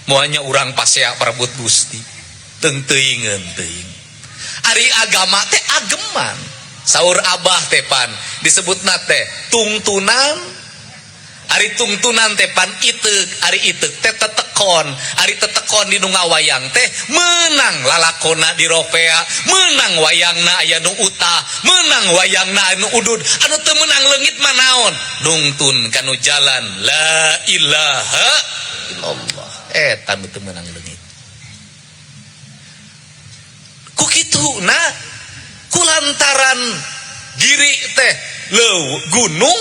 moanya urang pasea perebut Gusti teu teuingeun teuing ari agama teh ageman saur Abah teh pan disebutna teh tungtunan ari tungtunan teh pan iteuk ari iteuk teh tetekon ari tetekon di nu ngawayang teh meunang lalakona di ropea meunang wayangna aya nu utah meunang wayangna anu udud anu teu meunang leungit mah naon nungtun kanu jalan la ilaha illallah eta nu teu meunang leungit ku kituna kulantaran giri teh leuw gunung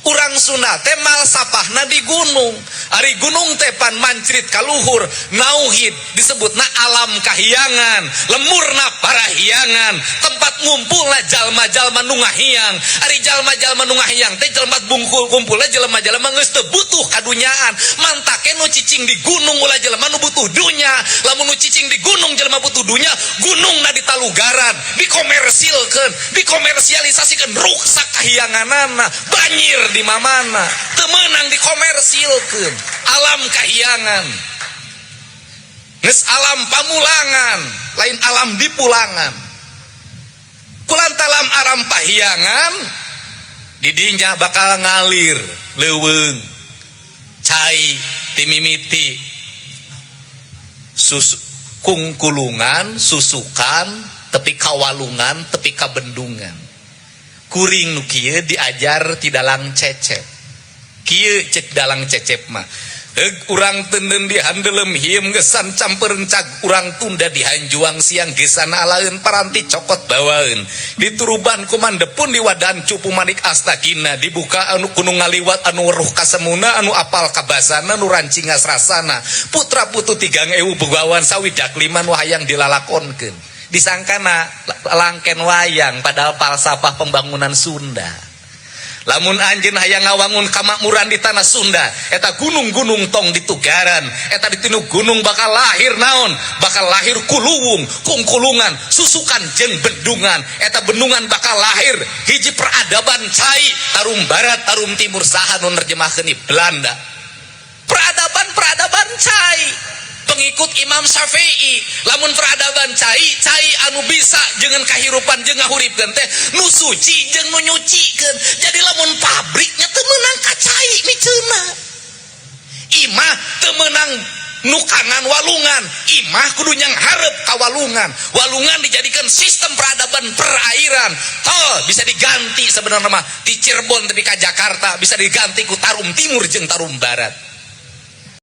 urang Sunda teh mal sapahna di gunung ari gunung teh pan mancrit ka luhur nauhid disebutna alam kahiyangan lemurna parahiyangan tempat ngumpulna jalma-jalma nu ngahiang ari jalma-jalma nu ngahiang teh jalma bungkul kumpulna jalma-jalma geus teu butuh kadunyaan mantake nu cicing di gunung ulah jalma nu butuh dunya lamun nu cicing di gunung jalma butuh dunya gunungna ditalugaran dikomersilkeun dikomersialisasikeun ruksak kahiyanganana banjir di mamana teu meunang dikomersilkeun alam kahiyangan geus alam pamulangan lain alam dipulangan kulantalam alam pahiyangan di dinya bakal ngalir leuweung cai timimiti kungkulungan susukan tepi kawalungan tepi kabendungan kuring nu kieu diajar ti dalang cecep kieu cek dalang cecep mah urang teuneun di handelem hiem gesan campeurn cag urang tunda di hanjuang siang gesana alaeun paranti cokot bawaeun dituruban ku mandepun di wadan cupu manik astakina dibuka anu gunung ngaliwat anu weruh kasemuna anu apal kabasana nu rancingas rasana putra putu 3000 begawan sawidak 5 nu hayang dilalakonkeun disangkana langken wayang padahal falsafah pembangunan Sunda lamun anjeun hayang ngawangun kamakmuran di tanah Sunda eta gunung-gunung tong ditugaran eta ditinu gunung bakal lahir naon bakal lahir kuluwung kungkulungan susukan jeung bendungan eta bendungan bakal lahir hiji peradaban cai tarum barat tarum timur saha nu nerjemahkeun di Belanda peradaban cai pengikut Imam Syafi'i lamun peradaban cai anu bisa jeung kahirupan jeung ngahuripkeun teh nu suci jeung nu nyucikeun jadi lamun pabriknya teu meunang ka cai miceuna imah teu meunang nukangan walungan imah kudu nyang hareup ka walungan dijadikan sistem peradaban perairan tol bisa diganti sebenarnya mah di Cirebon tapi ka Jakarta bisa diganti ku tarum timur jeung tarum barat